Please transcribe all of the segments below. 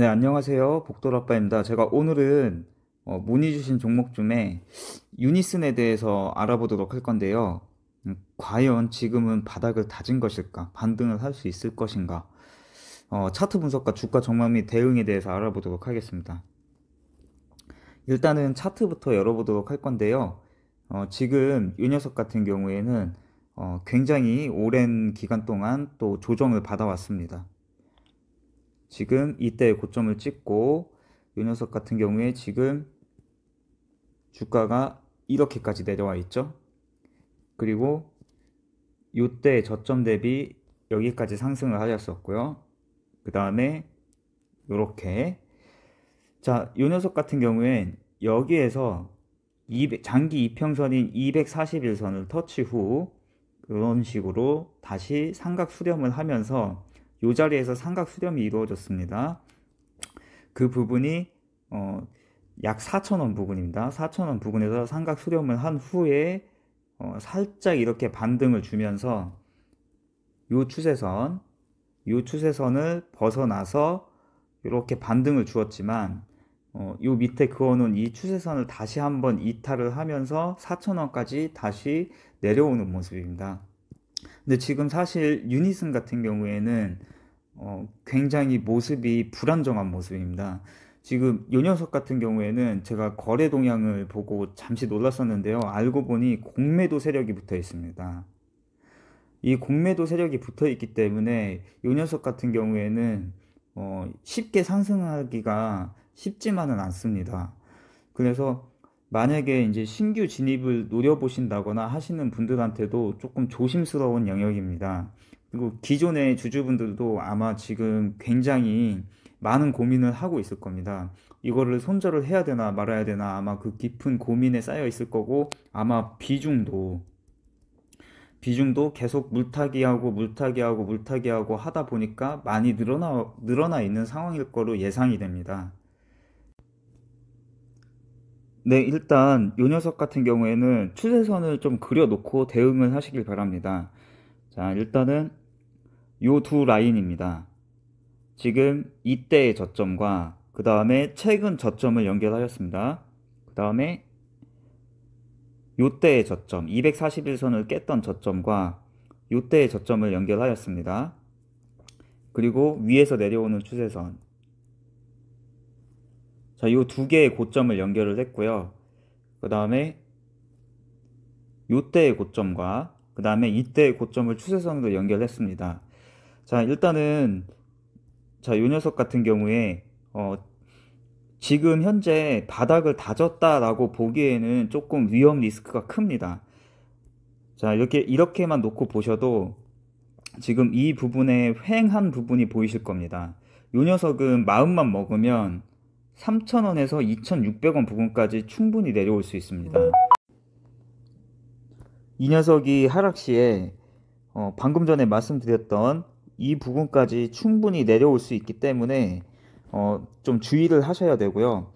네, 안녕하세요. 복돌아빠입니다. 제가 오늘은 문의 주신 종목 중에 유니슨에 대해서 알아보도록 할 건데요. 과연 지금은 바닥을 다진 것일까? 반등을 할 수 있을 것인가? 차트 분석과 주가 전망 및 대응에 대해서 알아보도록 하겠습니다. 일단은 차트부터 열어보도록 할 건데요. 지금 이 녀석 같은 경우에는 굉장히 오랜 기간 동안 또 조정을 받아왔습니다. 지금 이때 고점을 찍고 이 녀석 같은 경우에 지금 주가가 이렇게까지 내려와 있죠. 그리고 이때 저점 대비 여기까지 상승을 하였었고요. 그 다음에 이렇게 이 녀석 같은 경우엔 여기에서 장기 이평선인 241선을 터치 후 이런 식으로 다시 삼각 수렴을 하면서 이 자리에서 삼각 수렴이 이루어졌습니다. 그 부분이 약 4,000원 부근입니다. 4,000원 부근에서 삼각 수렴을 한 후에 살짝 이렇게 반등을 주면서 요 추세선을 벗어나서 이렇게 반등을 주었지만 요 밑에 그어놓은 이 추세선을 다시 한번 이탈을 하면서 4,000원까지 다시 내려오는 모습입니다. 근데 지금 사실 유니슨 같은 경우에는 굉장히 모습이 불안정한 모습입니다. 지금 이 녀석 같은 경우에는 제가 거래 동향을 보고 잠시 놀랐었는데요. 알고 보니 공매도 세력이 붙어 있습니다. 이 공매도 세력이 붙어 있기 때문에 이 녀석 같은 경우에는 쉽게 상승하기가 쉽지만은 않습니다. 그래서 만약에 이제 신규 진입을 노려보신다거나 하시는 분들한테도 조금 조심스러운 영역입니다. 그리고 기존의 주주분들도 아마 지금 굉장히 많은 고민을 하고 있을 겁니다. 이거를 손절을 해야 되나 말아야 되나 아마 그 깊은 고민에 쌓여 있을 거고, 아마 비중도 계속 물타기하고 하다 보니까 많이 늘어나 있는 상황일 거로 예상이 됩니다. 네, 일단 요 녀석 같은 경우에는 추세선을 좀 그려놓고 대응을 하시길 바랍니다. 자, 일단은 요 두 라인입니다. 지금 이때의 저점과 그 다음에 최근 저점을 연결하였습니다. 그 다음에 요때의 저점, 241선을 깼던 저점과 요때의 저점을 연결하였습니다. 그리고 위에서 내려오는 추세선. 자, 요 두 개의 고점을 연결을 했고요. 그 다음에 요때의 고점과 그 다음에 이때의 고점을 추세선으로 연결했습니다. 자, 일단은 요 녀석 같은 경우에 지금 현재 바닥을 다졌다라고 보기에는 조금 위험 리스크가 큽니다. 자, 이렇게만 놓고 보셔도 지금 이 부분에 횡한 부분이 보이실 겁니다. 요 녀석은 마음만 먹으면 3,000원에서 2,600원 부근까지 충분히 내려올 수 있습니다. 이 녀석이 하락 시에 방금 전에 말씀드렸던 이 부분까지 충분히 내려올 수 있기 때문에 좀 주의를 하셔야 되고요.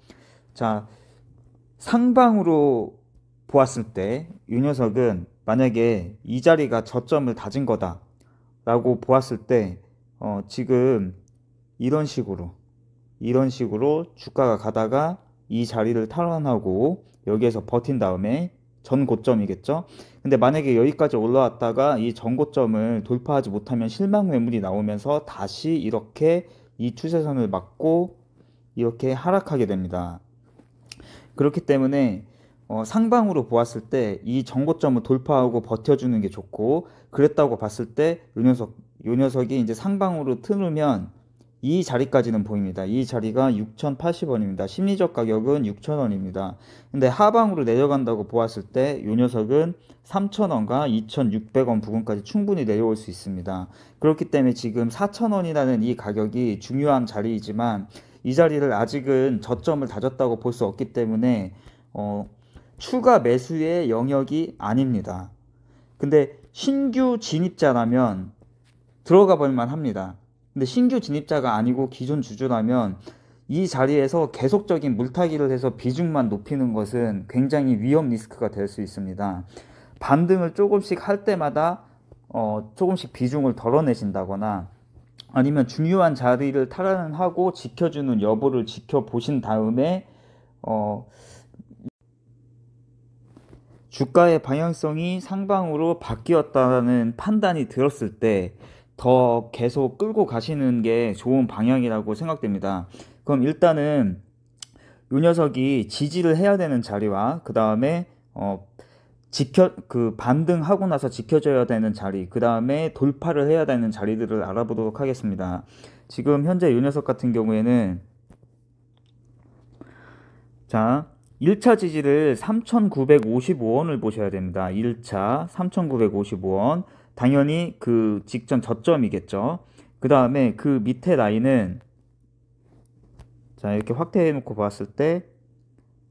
자, 상방으로 보았을 때 이 녀석은 만약에 이 자리가 저점을 다진 거다 라고 보았을 때 지금 이런 식으로 주가가 가다가 이 자리를 탈환하고 여기에서 버틴 다음에 전 고점이겠죠. 근데 만약에 여기까지 올라왔다가 이 전 고점을 돌파하지 못하면 실망 매물이 나오면서 다시 이렇게 이 추세선을 맞고 이렇게 하락하게 됩니다. 그렇기 때문에 상방으로 보았을 때 이 전고점을 돌파하고 버텨주는 게 좋고, 그랬다고 봤을 때 요 녀석이 이제 상방으로 트으면 이 자리까지는 보입니다. 이 자리가 6,080원입니다. 심리적 가격은 6,000원입니다. 근데 하방으로 내려간다고 보았을 때 이 녀석은 3,000원과 2,600원 부근까지 충분히 내려올 수 있습니다. 그렇기 때문에 지금 4,000원이라는 이 가격이 중요한 자리이지만 이 자리를 아직은 저점을 다졌다고 볼 수 없기 때문에 추가 매수의 영역이 아닙니다. 근데 신규 진입자라면 들어가 볼만 합니다. 근데 신규 진입자가 아니고 기존 주주라면 이 자리에서 계속적인 물타기를 해서 비중만 높이는 것은 굉장히 위험 리스크가 될 수 있습니다. 반등을 조금씩 할 때마다 조금씩 비중을 덜어내신다거나 아니면 중요한 자리를 탈환하고 지켜주는 여부를 지켜보신 다음에 주가의 방향성이 상방으로 바뀌었다는 판단이 들었을 때 더 계속 끌고 가시는 게 좋은 방향이라고 생각됩니다. 그럼 일단은 이 녀석이 지지를 해야 되는 자리와 그 다음에 반등하고 나서 지켜줘야 되는 자리, 그 다음에 돌파를 해야 되는 자리들을 알아보도록 하겠습니다. 지금 현재 이 녀석 같은 경우에는 자, 1차 지지를 3,955원을 보셔야 됩니다. 1차 3,955원. 당연히 그 직전 저점이겠죠. 그 다음에 그 밑에 라인은 자, 이렇게 확대해 놓고 봤을 때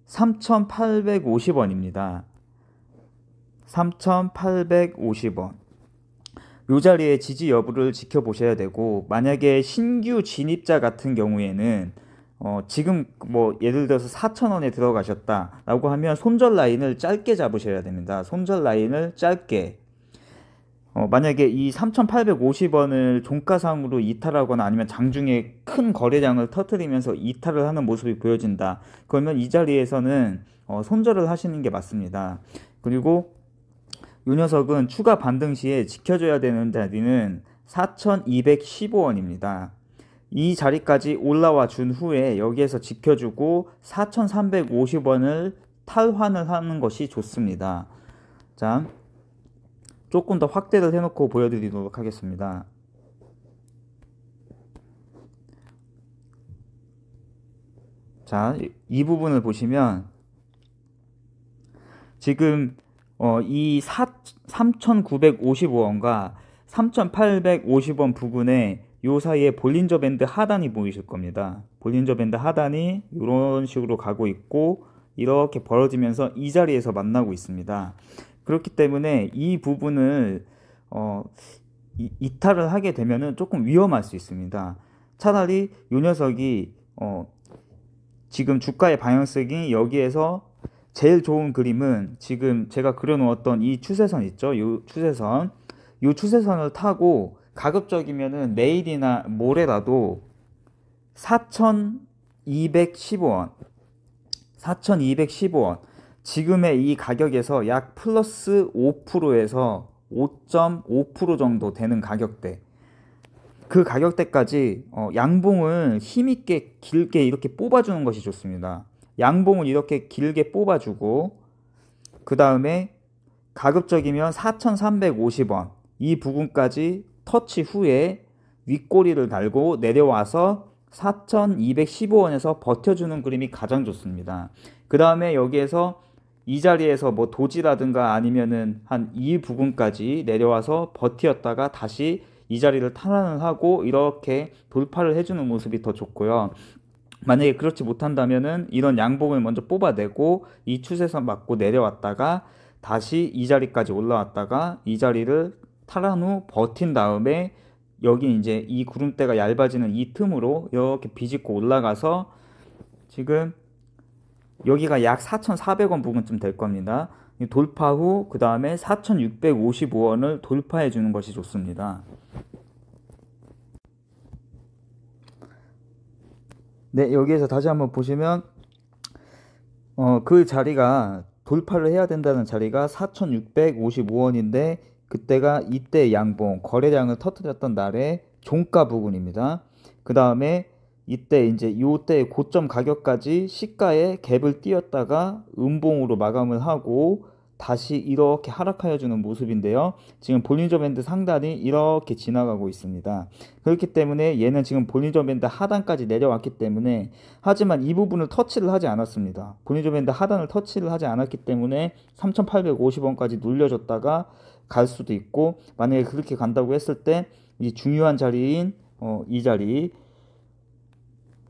3,850원입니다. 3,850원. 요 자리에 지지 여부를 지켜보셔야 되고, 만약에 신규 진입자 같은 경우에는 지금 뭐 예를 들어서 4,000원에 들어가셨다 라고 하면 손절 라인을 짧게 잡으셔야 됩니다. 손절 라인을 짧게. 만약에 이 3,850원을 종가상으로 이탈하거나 아니면 장중에 큰 거래량을 터뜨리면서 이탈을 하는 모습이 보여진다. 그러면 이 자리에서는 손절을 하시는 게 맞습니다. 그리고 이 녀석은 추가 반등 시에 지켜줘야 되는 자리는 4,215원입니다. 이 자리까지 올라와 준 후에 여기에서 지켜주고 4,350원을 탈환을 하는 것이 좋습니다. 자, 조금 더 확대를 해놓고 보여드리도록 하겠습니다. 자, 이 부분을 보시면 지금 이 3,955원과 3,850원 부근에 요 사이에 볼린저 밴드 하단이 보이실 겁니다. 볼린저 밴드 하단이 이런 식으로 가고 있고 이렇게 벌어지면서 이 자리에서 만나고 있습니다. 그렇기 때문에 이 부분을 이탈을 하게 되면은 조금 위험할 수 있습니다. 차라리 이 녀석이 지금 주가의 방향성이 여기에서 제일 좋은 그림은 지금 제가 그려놓았던 이 추세선 있죠? 이 추세선을 타고 가급적이면은 내일이나 모레라도 4,215원, 4,215원. 지금의 이 가격에서 약 플러스 5%에서 5.5% 정도 되는 가격대. 그 가격대까지 양봉을 힘있게 길게 이렇게 뽑아주는 것이 좋습니다. 양봉을 이렇게 길게 뽑아주고 그 다음에 가급적이면 4,350원 이 부분까지 터치 후에 윗꼬리를 달고 내려와서 4,215원에서 버텨주는 그림이 가장 좋습니다. 그 다음에 여기에서 이 자리에서 뭐 도지라든가 아니면은 한 이 부분까지 내려와서 버티었다가 다시 이 자리를 탈환을 하고 이렇게 돌파를 해주는 모습이 더 좋고요. 만약에 그렇지 못한다면은 이런 양봉을 먼저 뽑아내고 이 추세선 맞고 내려왔다가 다시 이 자리까지 올라왔다가 이 자리를 탈환 후 버틴 다음에 여기 이제 이 구름대가 얇아지는 이 틈으로 이렇게 비집고 올라가서 지금 여기가 약 4,400원 부근쯤 될 겁니다. 돌파 후 그 다음에 4,655원을 돌파해 주는 것이 좋습니다. 네, 여기에서 다시 한번 보시면 그 자리가 돌파를 해야 된다는 자리가 4,655원인데 그때가 이때 양봉 거래량을 터뜨렸던 날의 종가 부분입니다. 그 다음에 이때 이제 요때 고점 가격까지 시가에 갭을 띄었다가 음봉으로 마감을 하고 다시 이렇게 하락하여 주는 모습인데요. 지금 볼린저 밴드 상단이 이렇게 지나가고 있습니다. 그렇기 때문에 얘는 지금 볼린저 밴드 하단까지 내려왔기 때문에 하지만 이 부분을 터치를 하지 않았습니다. 볼린저 밴드 하단을 터치를 하지 않았기 때문에 3,850원까지 눌려줬다가 갈 수도 있고 만약에 그렇게 간다고 했을 때 이 중요한 자리인 이 자리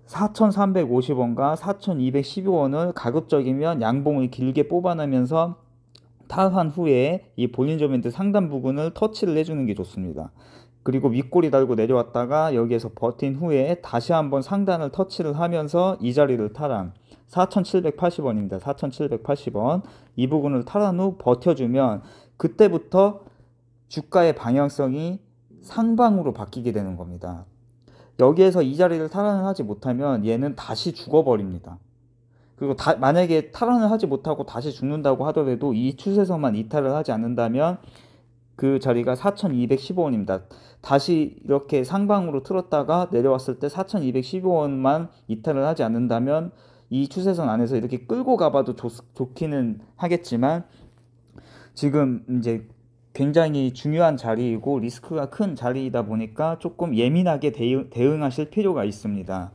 4,350원과 4,212원을 가급적이면 양봉을 길게 뽑아내면서 탈환 후에 이 볼린저 밴드 상단 부분을 터치를 해주는 게 좋습니다. 그리고 윗꼬리 달고 내려왔다가 여기에서 버틴 후에 다시 한번 상단을 터치를 하면서 이 자리를 탈환 4,780원입니다. 4,780원 이 부분을 탈환 후 버텨주면 그때부터 주가의 방향성이 상방으로 바뀌게 되는 겁니다. 여기에서 이 자리를 탈환을 하지 못하면 얘는 다시 죽어버립니다. 그리고 만약에 탈환을 하지 못하고 다시 죽는다고 하더라도 이 추세선만 이탈을 하지 않는다면 그 자리가 4215원입니다. 다시 이렇게 상방으로 틀었다가 내려왔을 때 4215원만 이탈을 하지 않는다면 이 추세선 안에서 이렇게 끌고 가봐도 좋기는 하겠지만 지금 이제 굉장히 중요한 자리이고 리스크가 큰 자리이다 보니까 조금 예민하게 대응하실 필요가 있습니다.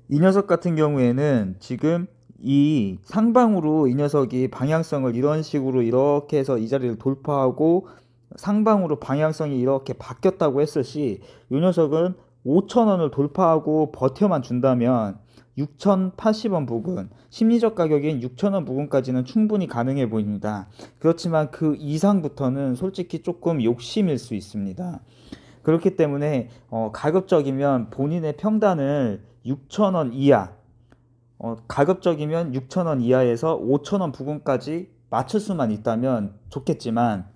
이 녀석 같은 경우에는 지금 이 상방으로 이 녀석이 방향성을 이런 식으로 이렇게 해서 이 자리를 돌파하고 상방으로 방향성이 이렇게 바뀌었다고 했을 시 이 녀석은 5,000원을 돌파하고 버텨만 준다면 6,080원 부근, 심리적 가격인 6,000원 부근까지는 충분히 가능해 보입니다. 그렇지만 그 이상부터는 솔직히 조금 욕심일 수 있습니다. 그렇기 때문에 가급적이면 본인의 평단을 6,000원 이하, 가급적이면 6,000원 이하에서 5,000원 부근까지 맞출 수만 있다면 좋겠지만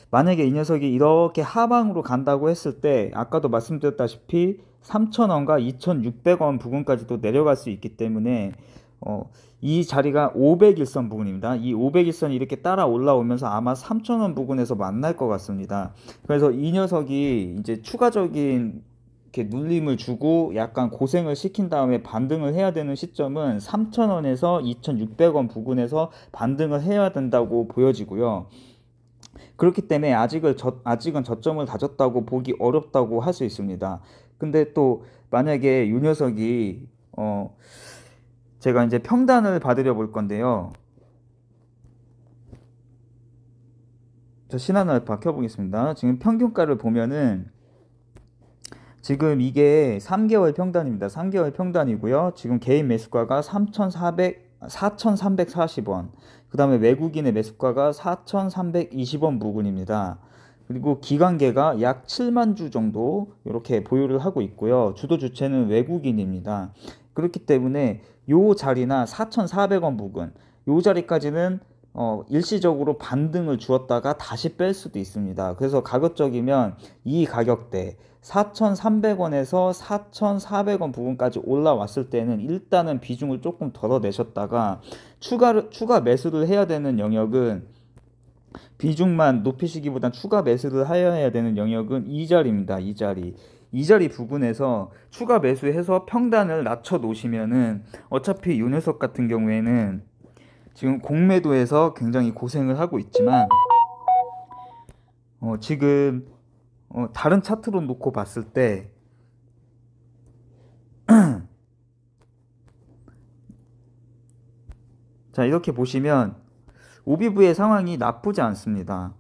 만약에 이 녀석이 이렇게 하방으로 간다고 했을 때 아까도 말씀드렸다시피 3,000원과 2,600원 부근까지도 내려갈 수 있기 때문에 이 자리가 501선 부근입니다. 이 501선이 이렇게 따라 올라오면서 아마 3,000원 부근에서 만날 것 같습니다. 그래서 이 녀석이 이제 추가적인 이렇게 눌림을 주고 약간 고생을 시킨 다음에 반등을 해야 되는 시점은 3,000원에서 2,600원 부근에서 반등을 해야 된다고 보여지고요. 그렇기 때문에 아직은 저점을 다졌다고 보기 어렵다고 할 수 있습니다. 근데 또 만약에 이 녀석이 제가 이제 평단을 받으려 볼 건데요. 저 신한알파 켜보겠습니다. 지금 평균가를 보면은 지금 이게 3개월 평단입니다. 3개월 평단이고요. 지금 개인 매수가가 4,340원. 그 다음에 외국인의 매수가가 4,320원 부근입니다. 그리고 기관계가 약 7만 주 정도 이렇게 보유를 하고 있고요. 주도 주체는 외국인입니다. 그렇기 때문에 요 자리나 4,400원 부근, 요 자리까지는 일시적으로 반등을 주었다가 다시 뺄 수도 있습니다. 그래서 가급적이면 이 가격대 4,300원에서 4,400원 부분까지 올라왔을 때는 일단은 비중을 조금 덜어내셨다가 추가 매수를 해야 되는 영역은 비중만 높이시기보단 추가 매수를 해야 되는 영역은 이 자리입니다. 이 자리 부분에서 추가 매수해서 평단을 낮춰 놓으시면은 어차피 이 녀석 같은 경우에는 지금 공매도에서 굉장히 고생을 하고 있지만 지금 다른 차트로 놓고 봤을 때 자, 이렇게 보시면 오비브의 상황이 나쁘지 않습니다.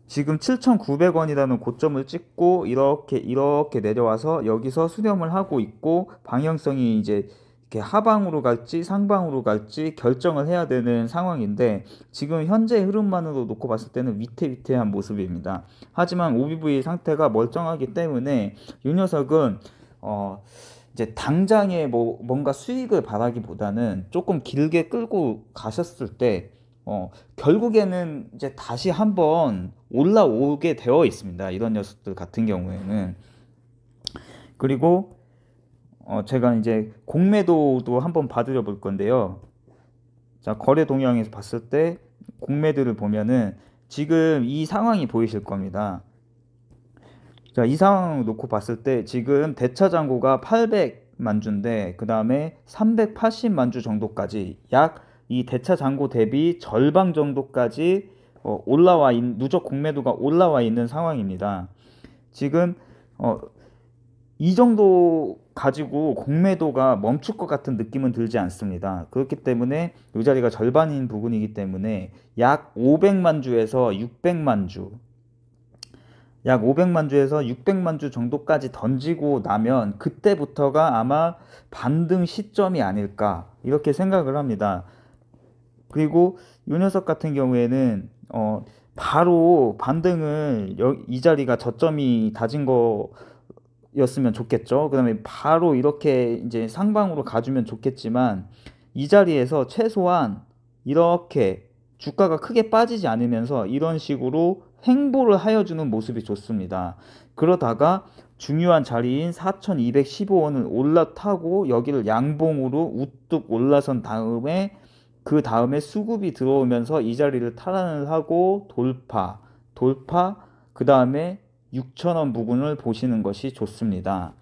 지금 7,900원이라는 고점을 찍고 이렇게 내려와서 여기서 수렴을 하고 있고 방향성이 이제 이렇게 하방으로 갈지 상방으로 갈지 결정을 해야 되는 상황인데 지금 현재 흐름만으로 놓고 봤을 때는 위태위태한 모습입니다. 하지만 OBV 상태가 멀쩡하기 때문에 이 녀석은 이제 당장에 뭔가 수익을 바라기보다는 조금 길게 끌고 가셨을 때 결국에는 이제 다시 한번 올라오게 되어 있습니다. 이런 녀석들 같은 경우에는. 그리고 제가 이제 공매도도 한번 봐드려 볼 건데요. 자, 거래 동향에서 봤을 때 공매도를 보면은 지금 이 상황이 보이실 겁니다. 자, 이 상황을 놓고 봤을 때 지금 대차 잔고가 800만 주인데 그 다음에 380만 주 정도까지 약 이 대차 잔고 대비 절반 정도까지 누적 공매도가 올라와 있는 상황입니다. 지금 이 정도 가지고 공매도가 멈출 것 같은 느낌은 들지 않습니다. 그렇기 때문에 이 자리가 절반인 부분이기 때문에 약 500만 주에서 600만 주 약 500만 주에서 600만 주 정도까지 던지고 나면 그때부터가 아마 반등 시점이 아닐까 이렇게 생각을 합니다. 그리고 이 녀석 같은 경우에는 바로 반등을 이 자리가 저점이 다진 거였으면 좋겠죠. 그 다음에 바로 이렇게 이제 상방으로 가주면 좋겠지만 이 자리에서 최소한 이렇게 주가가 크게 빠지지 않으면서 이런 식으로 횡보를 하여주는 모습이 좋습니다. 그러다가 중요한 자리인 4,215원을 올라타고 여기를 양봉으로 우뚝 올라선 다음에 그 다음에 수급이 들어오면서 이 자리를 탈환을 하고 돌파, 그 다음에 6,000원 부근을 보시는 것이 좋습니다.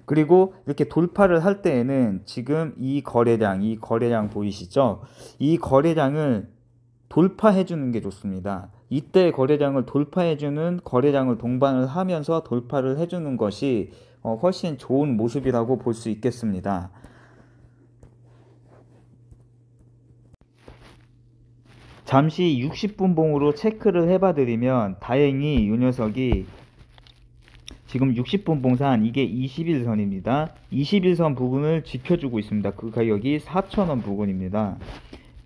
그리고 이렇게 돌파를 할 때에는 지금 이 거래량 보이시죠? 이 거래량을 돌파해 주는 게 좋습니다. 이때 거래량을 돌파해 주는 거래량을 동반을 하면서 돌파를 해 주는 것이 훨씬 좋은 모습이라고 볼 수 있겠습니다. 잠시 60분 봉으로 체크를 해봐 드리면 다행히 이 녀석이 지금 60분 봉산 이게 21선입니다. 21선 부근을 지켜주고 있습니다. 그 가격이 4,000원 부근입니다.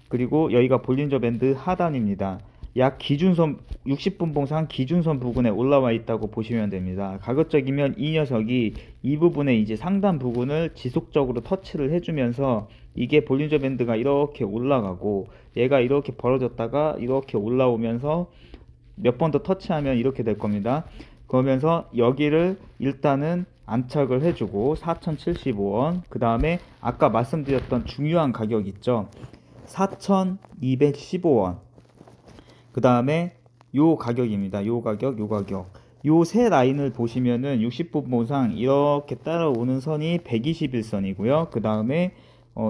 그리고 여기가 볼린저 밴드 하단입니다. 약 기준선 60분 봉산 기준선 부근에 올라와 있다고 보시면 됩니다. 가급적이면 이 녀석이 이 부분에 이제 상단 부근을 지속적으로 터치를 해주면서 이게 볼린저 밴드가 이렇게 올라가고 얘가 이렇게 벌어졌다가 이렇게 올라오면서 몇 번 더 터치하면 이렇게 될 겁니다. 그러면서 여기를 일단은 안착을 해주고 4,075원, 그 다음에 아까 말씀드렸던 중요한 가격 있죠, 4,215원, 그 다음에 요 가격입니다. 요 가격, 요 세 라인을 보시면은 60분 보상 이렇게 따라오는 선이 121선이고요. 그 다음에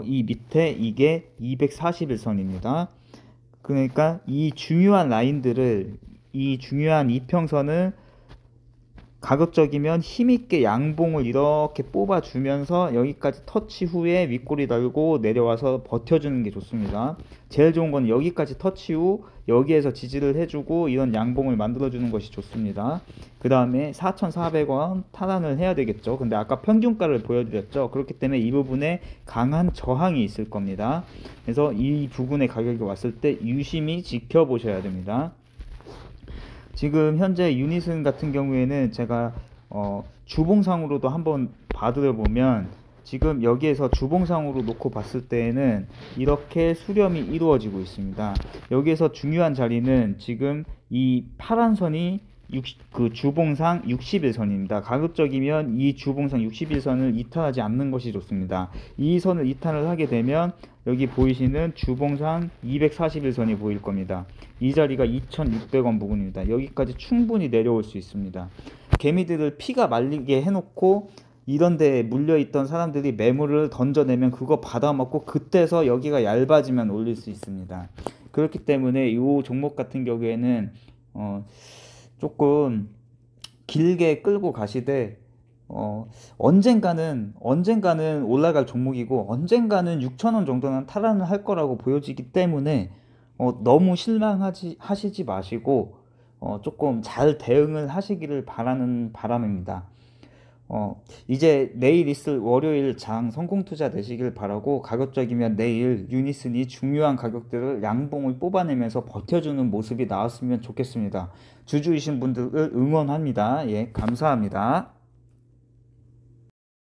이 밑에 이게 241선입니다. 그러니까 이 중요한 라인들을, 이 중요한 이평선을 가급적이면 힘있게 양봉을 이렇게 뽑아주면서 여기까지 터치 후에 윗꼬리 달고 내려와서 버텨주는 게 좋습니다. 제일 좋은 건 여기까지 터치 후 여기에서 지지를 해주고 이런 양봉을 만들어주는 것이 좋습니다. 그 다음에 4,400원 탈환을 해야 되겠죠. 근데 아까 평균가를 보여드렸죠. 그렇기 때문에 이 부분에 강한 저항이 있을 겁니다. 그래서 이 부분의 가격이 왔을 때 유심히 지켜보셔야 됩니다. 지금 현재 유닛은 같은 경우에는 제가 주봉상으로도 한번 봐드려보면 지금 여기에서 주봉상으로 놓고 봤을 때에는 이렇게 수렴이 이루어지고 있습니다. 여기에서 중요한 자리는 지금 이 파란 선이 그 주봉상 61선입니다. 가급적이면 이 주봉상 61선을 이탈하지 않는 것이 좋습니다. 이 선을 이탈을 하게 되면 여기 보이시는 주봉상 241선이 보일 겁니다. 이 자리가 2,600원 부근입니다. 여기까지 충분히 내려올 수 있습니다. 개미들을 피가 말리게 해놓고 이런 데에 물려있던 사람들이 매물을 던져내면 그거 받아먹고 그때서 여기가 얇아지면 올릴 수 있습니다. 그렇기 때문에 이 종목 같은 경우에는 조금 길게 끌고 가시되 언젠가는 올라갈 종목이고 언젠가는 6,000원 정도는 탈환을 할 거라고 보여지기 때문에 너무 실망하시지 마시고 조금 잘 대응을 하시기를 바라는 바람입니다. 이제 내일 있을 월요일 장 성공 투자 되시길 바라고, 가급적이면 내일 유니슨이 중요한 가격들을 양봉을 뽑아내면서 버텨주는 모습이 나왔으면 좋겠습니다. 주주이신 분들을 응원합니다. 예, 감사합니다.